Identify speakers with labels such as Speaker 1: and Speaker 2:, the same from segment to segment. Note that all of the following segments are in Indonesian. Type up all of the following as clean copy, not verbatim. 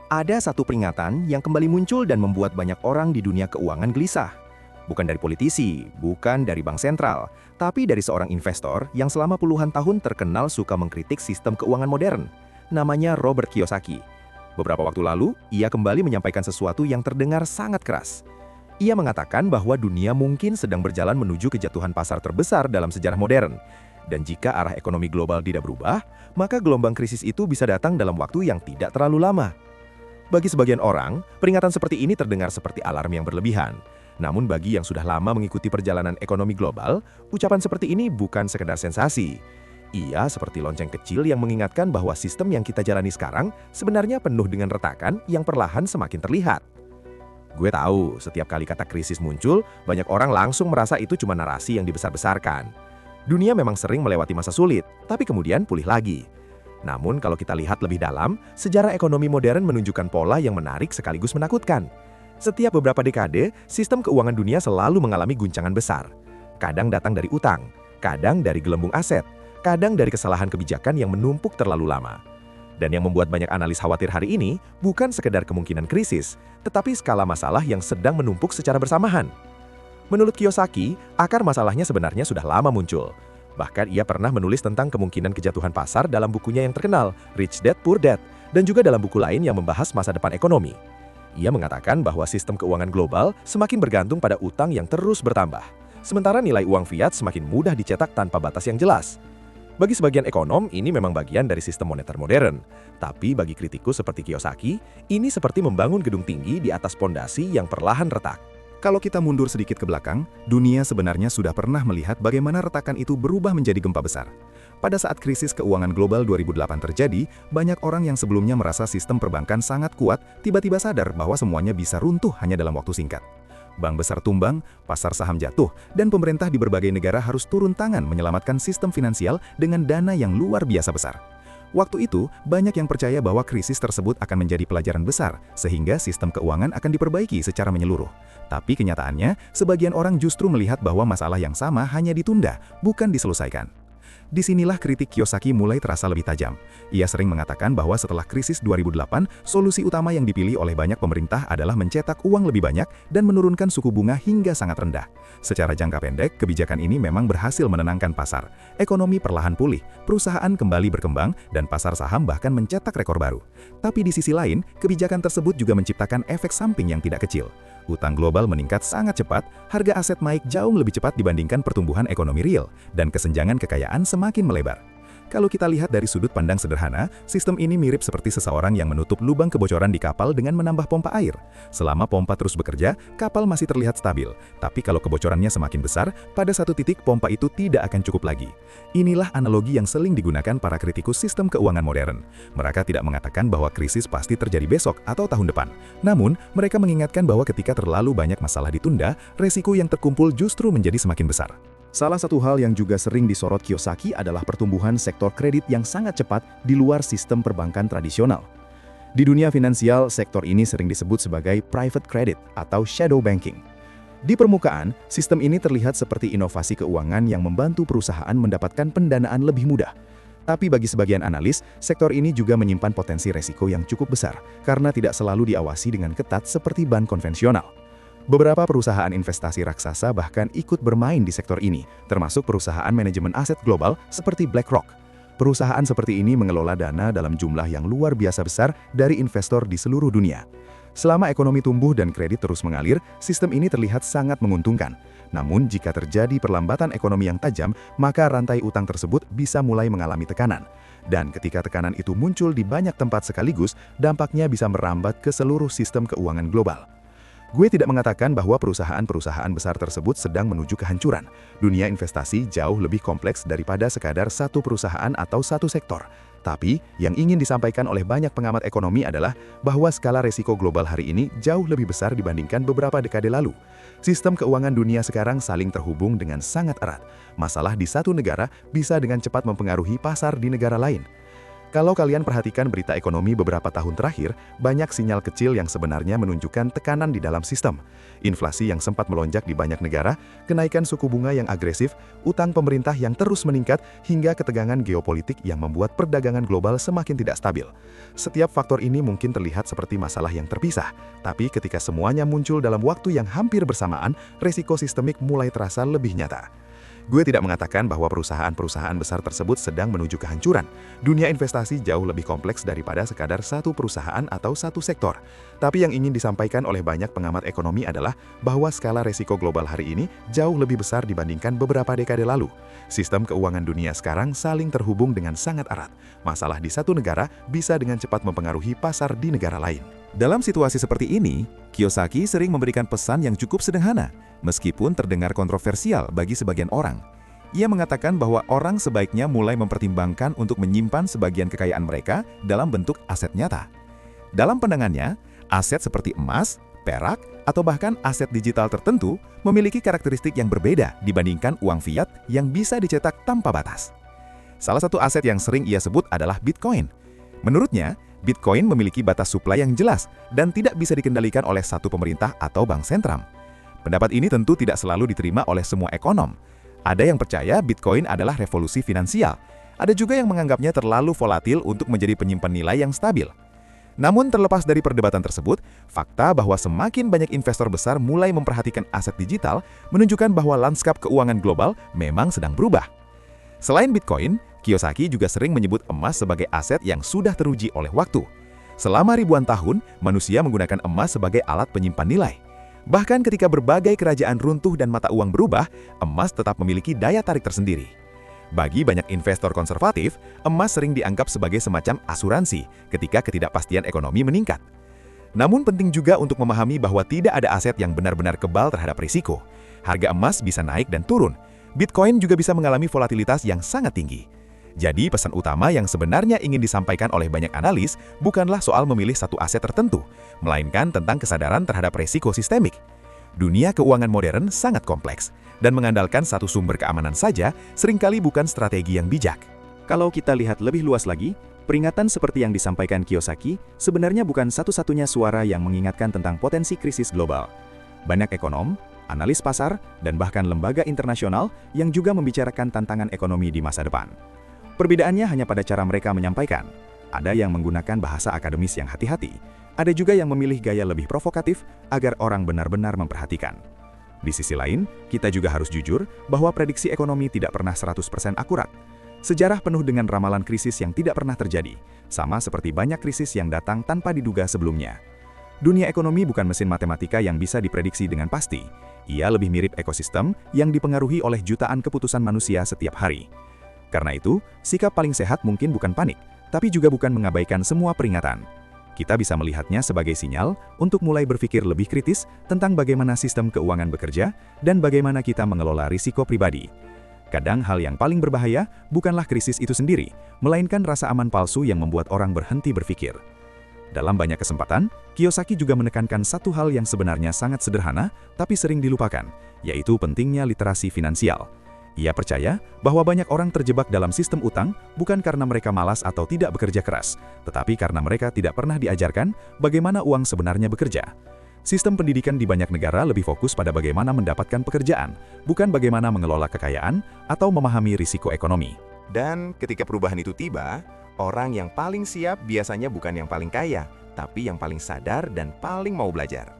Speaker 1: Ada satu peringatan yang kembali muncul dan membuat banyak orang di dunia keuangan gelisah. Bukan dari politisi, bukan dari bank sentral, tapi dari seorang investor yang selama puluhan tahun terkenal suka mengkritik sistem keuangan modern. Namanya Robert Kiyosaki. Beberapa waktu lalu, ia kembali menyampaikan sesuatu yang terdengar sangat keras. Ia mengatakan bahwa dunia mungkin sedang berjalan menuju kejatuhan pasar terbesar dalam sejarah modern. Dan jika arah ekonomi global tidak berubah, maka gelombang krisis itu bisa datang dalam waktu yang tidak terlalu lama. Bagi sebagian orang, peringatan seperti ini terdengar seperti alarm yang berlebihan. Namun bagi yang sudah lama mengikuti perjalanan ekonomi global, ucapan seperti ini bukan sekedar sensasi. Ia seperti lonceng kecil yang mengingatkan bahwa sistem yang kita jalani sekarang sebenarnya penuh dengan retakan yang perlahan semakin terlihat. Gue tahu, setiap kali kata krisis muncul, banyak orang langsung merasa itu cuma narasi yang dibesar-besarkan. Dunia memang sering melewati masa sulit, tapi kemudian pulih lagi. Namun kalau kita lihat lebih dalam, sejarah ekonomi modern menunjukkan pola yang menarik sekaligus menakutkan. Setiap beberapa dekade, sistem keuangan dunia selalu mengalami guncangan besar. Kadang datang dari utang, kadang dari gelembung aset, kadang dari kesalahan kebijakan yang menumpuk terlalu lama. Dan yang membuat banyak analis khawatir hari ini bukan sekedar kemungkinan krisis, tetapi skala masalah yang sedang menumpuk secara bersamaan. Menurut Kiyosaki, akar masalahnya sebenarnya sudah lama muncul. Bahkan ia pernah menulis tentang kemungkinan kejatuhan pasar dalam bukunya yang terkenal, Rich Dad Poor Dad, dan juga dalam buku lain yang membahas masa depan ekonomi. Ia mengatakan bahwa sistem keuangan global semakin bergantung pada utang yang terus bertambah, sementara nilai uang fiat semakin mudah dicetak tanpa batas yang jelas. Bagi sebagian ekonom, ini memang bagian dari sistem moneter modern. Tapi bagi kritikus seperti Kiyosaki, ini seperti membangun gedung tinggi di atas pondasi yang perlahan retak.
Speaker 2: Kalau kita mundur sedikit ke belakang, dunia sebenarnya sudah pernah melihat bagaimana retakan itu berubah menjadi gempa besar. Pada saat krisis keuangan global 2008 terjadi, banyak orang yang sebelumnya merasa sistem perbankan sangat kuat, tiba-tiba sadar bahwa semuanya bisa runtuh hanya dalam waktu singkat. Bank besar tumbang, pasar saham jatuh, dan pemerintah di berbagai negara harus turun tangan menyelamatkan sistem finansial dengan dana yang luar biasa besar. Waktu itu, banyak yang percaya bahwa krisis tersebut akan menjadi pelajaran besar, sehingga sistem keuangan akan diperbaiki secara menyeluruh. Tapi kenyataannya, sebagian orang justru melihat bahwa masalah yang sama hanya ditunda, bukan diselesaikan. Disinilah kritik Kiyosaki mulai terasa lebih tajam. Ia sering mengatakan bahwa setelah krisis 2008, solusi utama yang dipilih oleh banyak pemerintah adalah mencetak uang lebih banyak dan menurunkan suku bunga hingga sangat rendah. Secara jangka pendek, kebijakan ini memang berhasil menenangkan pasar. Ekonomi perlahan pulih, perusahaan kembali berkembang, dan pasar saham bahkan mencetak rekor baru. Tapi di sisi lain, kebijakan tersebut juga menciptakan efek samping yang tidak kecil. Utang global meningkat sangat cepat, harga aset naik jauh lebih cepat dibandingkan pertumbuhan ekonomi real, dan kesenjangan kekayaan semakin melebar. Kalau kita lihat dari sudut pandang sederhana, sistem ini mirip seperti seseorang yang menutup lubang kebocoran di kapal dengan menambah pompa air. Selama pompa terus bekerja, kapal masih terlihat stabil. Tapi kalau kebocorannya semakin besar, pada satu titik pompa itu tidak akan cukup lagi. Inilah analogi yang sering digunakan para kritikus sistem keuangan modern. Mereka tidak mengatakan bahwa krisis pasti terjadi besok atau tahun depan. Namun, mereka mengingatkan bahwa ketika terlalu banyak masalah ditunda, resiko yang terkumpul justru menjadi semakin besar.
Speaker 3: Salah satu hal yang juga sering disorot Kiyosaki adalah pertumbuhan sektor kredit yang sangat cepat di luar sistem perbankan tradisional. Di dunia finansial, sektor ini sering disebut sebagai private credit atau shadow banking. Di permukaan, sistem ini terlihat seperti inovasi keuangan yang membantu perusahaan mendapatkan pendanaan lebih mudah. Tapi bagi sebagian analis, sektor ini juga menyimpan potensi resiko yang cukup besar karena tidak selalu diawasi dengan ketat seperti bank konvensional. Beberapa perusahaan investasi raksasa bahkan ikut bermain di sektor ini, termasuk perusahaan manajemen aset global seperti BlackRock. Perusahaan seperti ini mengelola dana dalam jumlah yang luar biasa besar dari investor di seluruh dunia. Selama ekonomi tumbuh dan kredit terus mengalir, sistem ini terlihat sangat menguntungkan. Namun jika terjadi perlambatan ekonomi yang tajam, maka rantai utang tersebut bisa mulai mengalami tekanan. Dan ketika tekanan itu muncul di banyak tempat sekaligus, dampaknya bisa merambat ke seluruh sistem keuangan global. Gue tidak mengatakan bahwa perusahaan-perusahaan besar tersebut sedang menuju kehancuran. Dunia investasi jauh lebih kompleks daripada sekadar satu perusahaan atau satu sektor. Tapi, yang ingin disampaikan oleh banyak pengamat ekonomi adalah bahwa skala resiko global hari ini jauh lebih besar dibandingkan beberapa dekade lalu. Sistem keuangan dunia sekarang saling terhubung dengan sangat erat. Masalah di satu negara bisa dengan cepat mempengaruhi pasar di negara lain. Kalau kalian perhatikan berita ekonomi beberapa tahun terakhir, banyak sinyal kecil yang sebenarnya menunjukkan tekanan di dalam sistem. Inflasi yang sempat melonjak di banyak negara, kenaikan suku bunga yang agresif, utang pemerintah yang terus meningkat, hingga ketegangan geopolitik yang membuat perdagangan global semakin tidak stabil. Setiap faktor ini mungkin terlihat seperti masalah yang terpisah, tapi ketika semuanya muncul dalam waktu yang hampir bersamaan, resiko sistemik mulai terasa lebih nyata. Gue tidak mengatakan bahwa perusahaan-perusahaan besar tersebut sedang menuju kehancuran. Dunia investasi jauh lebih kompleks daripada sekadar satu perusahaan atau satu sektor. Tapi yang ingin disampaikan oleh banyak pengamat ekonomi adalah bahwa skala resiko global hari ini jauh lebih besar dibandingkan beberapa dekade lalu. Sistem keuangan dunia sekarang saling terhubung dengan sangat erat. Masalah di satu negara bisa dengan cepat mempengaruhi pasar di negara lain.
Speaker 2: Dalam situasi seperti ini, Kiyosaki sering memberikan pesan yang cukup sederhana, meskipun terdengar kontroversial bagi sebagian orang. Ia mengatakan bahwa orang sebaiknya mulai mempertimbangkan untuk menyimpan sebagian kekayaan mereka dalam bentuk aset nyata. Dalam pandangannya, aset seperti emas, perak, atau bahkan aset digital tertentu memiliki karakteristik yang berbeda dibandingkan uang fiat yang bisa dicetak tanpa batas. Salah satu aset yang sering ia sebut adalah Bitcoin. Menurutnya, Bitcoin memiliki batas suplai yang jelas dan tidak bisa dikendalikan oleh satu pemerintah atau bank sentral. Pendapat ini tentu tidak selalu diterima oleh semua ekonom. Ada yang percaya Bitcoin adalah revolusi finansial. Ada juga yang menganggapnya terlalu volatil untuk menjadi penyimpan nilai yang stabil. Namun terlepas dari perdebatan tersebut, fakta bahwa semakin banyak investor besar mulai memperhatikan aset digital menunjukkan bahwa lanskap keuangan global memang sedang berubah. Selain Bitcoin, Kiyosaki juga sering menyebut emas sebagai aset yang sudah teruji oleh waktu. Selama ribuan tahun, manusia menggunakan emas sebagai alat penyimpan nilai. Bahkan ketika berbagai kerajaan runtuh dan mata uang berubah, emas tetap memiliki daya tarik tersendiri. Bagi banyak investor konservatif, emas sering dianggap sebagai semacam asuransi ketika ketidakpastian ekonomi meningkat. Namun penting juga untuk memahami bahwa tidak ada aset yang benar-benar kebal terhadap risiko. Harga emas bisa naik dan turun. Bitcoin juga bisa mengalami volatilitas yang sangat tinggi. Jadi pesan utama yang sebenarnya ingin disampaikan oleh banyak analis bukanlah soal memilih satu aset tertentu, melainkan tentang kesadaran terhadap resiko sistemik. Dunia keuangan modern sangat kompleks, dan mengandalkan satu sumber keamanan saja seringkali bukan strategi yang bijak.
Speaker 1: Kalau kita lihat lebih luas lagi, peringatan seperti yang disampaikan Kiyosaki sebenarnya bukan satu-satunya suara yang mengingatkan tentang potensi krisis global. Banyak ekonom, analis pasar, dan bahkan lembaga internasional yang juga membicarakan tantangan ekonomi di masa depan. Perbedaannya hanya pada cara mereka menyampaikan. Ada yang menggunakan bahasa akademis yang hati-hati, ada juga yang memilih gaya lebih provokatif agar orang benar-benar memperhatikan. Di sisi lain, kita juga harus jujur bahwa prediksi ekonomi tidak pernah 100% akurat. Sejarah penuh dengan ramalan krisis yang tidak pernah terjadi, sama seperti banyak krisis yang datang tanpa diduga sebelumnya. Dunia ekonomi bukan mesin matematika yang bisa diprediksi dengan pasti. Ia lebih mirip ekosistem yang dipengaruhi oleh jutaan keputusan manusia setiap hari. Karena itu, sikap paling sehat mungkin bukan panik, tapi juga bukan mengabaikan semua peringatan. Kita bisa melihatnya sebagai sinyal untuk mulai berpikir lebih kritis tentang bagaimana sistem keuangan bekerja dan bagaimana kita mengelola risiko pribadi. Kadang hal yang paling berbahaya bukanlah krisis itu sendiri, melainkan rasa aman palsu yang membuat orang berhenti berpikir. Dalam banyak kesempatan, Kiyosaki juga menekankan satu hal yang sebenarnya sangat sederhana, tapi sering dilupakan, yaitu pentingnya literasi finansial. Ia percaya bahwa banyak orang terjebak dalam sistem utang bukan karena mereka malas atau tidak bekerja keras, tetapi karena mereka tidak pernah diajarkan bagaimana uang sebenarnya bekerja. Sistem pendidikan di banyak negara lebih fokus pada bagaimana mendapatkan pekerjaan, bukan bagaimana mengelola kekayaan atau memahami risiko ekonomi.
Speaker 4: Dan ketika perubahan itu tiba, orang yang paling siap biasanya bukan yang paling kaya, tapi yang paling sadar dan paling mau belajar.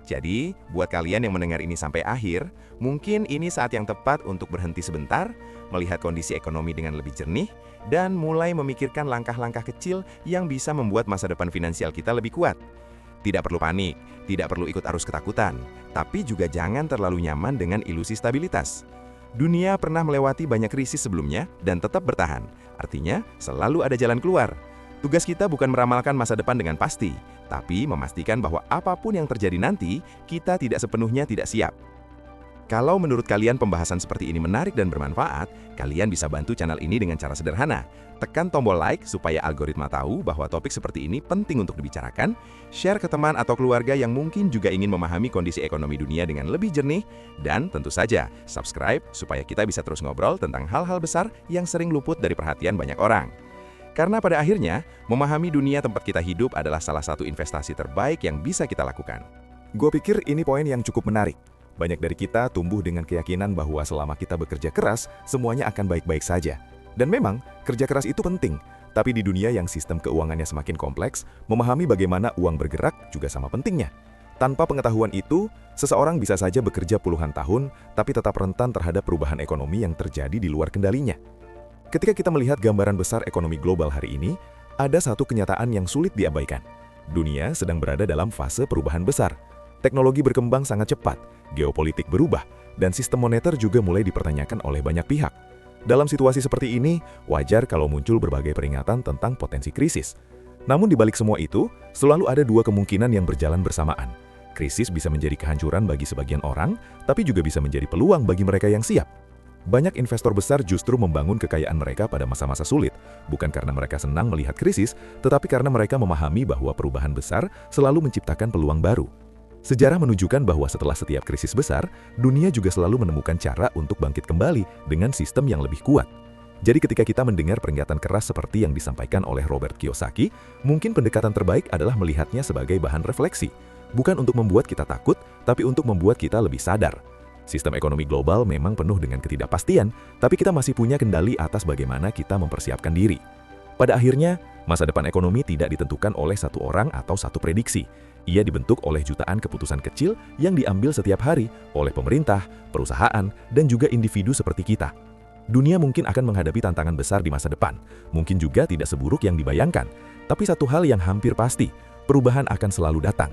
Speaker 4: Jadi, buat kalian yang mendengar ini sampai akhir, mungkin ini saat yang tepat untuk berhenti sebentar, melihat kondisi ekonomi dengan lebih jernih, dan mulai memikirkan langkah-langkah kecil yang bisa membuat masa depan finansial kita lebih kuat. Tidak perlu panik, tidak perlu ikut arus ketakutan, tapi juga jangan terlalu nyaman dengan ilusi stabilitas. Dunia pernah melewati banyak krisis sebelumnya dan tetap bertahan, artinya selalu ada jalan keluar. Tugas kita bukan meramalkan masa depan dengan pasti, tapi memastikan bahwa apapun yang terjadi nanti, kita tidak sepenuhnya tidak siap. Kalau menurut kalian pembahasan seperti ini menarik dan bermanfaat, kalian bisa bantu channel ini dengan cara sederhana. Tekan tombol like supaya algoritma tahu bahwa topik seperti ini penting untuk dibicarakan, share ke teman atau keluarga yang mungkin juga ingin memahami kondisi ekonomi dunia dengan lebih jernih, dan tentu saja subscribe supaya kita bisa terus ngobrol tentang hal-hal besar yang sering luput dari perhatian banyak orang. Karena pada akhirnya, memahami dunia tempat kita hidup adalah salah satu investasi terbaik yang bisa kita lakukan.
Speaker 2: Gue pikir ini poin yang cukup menarik. Banyak dari kita tumbuh dengan keyakinan bahwa selama kita bekerja keras, semuanya akan baik-baik saja. Dan memang, kerja keras itu penting. Tapi di dunia yang sistem keuangannya semakin kompleks, memahami bagaimana uang bergerak juga sama pentingnya. Tanpa pengetahuan itu, seseorang bisa saja bekerja puluhan tahun, tapi tetap rentan terhadap perubahan ekonomi yang terjadi di luar kendalinya. Ketika kita melihat gambaran besar ekonomi global hari ini, ada satu kenyataan yang sulit diabaikan. Dunia sedang berada dalam fase perubahan besar. Teknologi berkembang sangat cepat, geopolitik berubah, dan sistem moneter juga mulai dipertanyakan oleh banyak pihak. Dalam situasi seperti ini, wajar kalau muncul berbagai peringatan tentang potensi krisis. Namun di balik semua itu, selalu ada dua kemungkinan yang berjalan bersamaan. Krisis bisa menjadi kehancuran bagi sebagian orang, tapi juga bisa menjadi peluang bagi mereka yang siap. Banyak investor besar justru membangun kekayaan mereka pada masa-masa sulit, bukan karena mereka senang melihat krisis, tetapi karena mereka memahami bahwa perubahan besar selalu menciptakan peluang baru. Sejarah menunjukkan bahwa setelah setiap krisis besar, dunia juga selalu menemukan cara untuk bangkit kembali dengan sistem yang lebih kuat. Jadi ketika kita mendengar peringatan keras seperti yang disampaikan oleh Robert Kiyosaki, mungkin pendekatan terbaik adalah melihatnya sebagai bahan refleksi, bukan untuk membuat kita takut, tapi untuk membuat kita lebih sadar. Sistem ekonomi global memang penuh dengan ketidakpastian, tapi kita masih punya kendali atas bagaimana kita mempersiapkan diri. Pada akhirnya, masa depan ekonomi tidak ditentukan oleh satu orang atau satu prediksi. Ia dibentuk oleh jutaan keputusan kecil yang diambil setiap hari oleh pemerintah, perusahaan, dan juga individu seperti kita. Dunia mungkin akan menghadapi tantangan besar di masa depan, mungkin juga tidak seburuk yang dibayangkan. Tapi satu hal yang hampir pasti, perubahan akan selalu datang.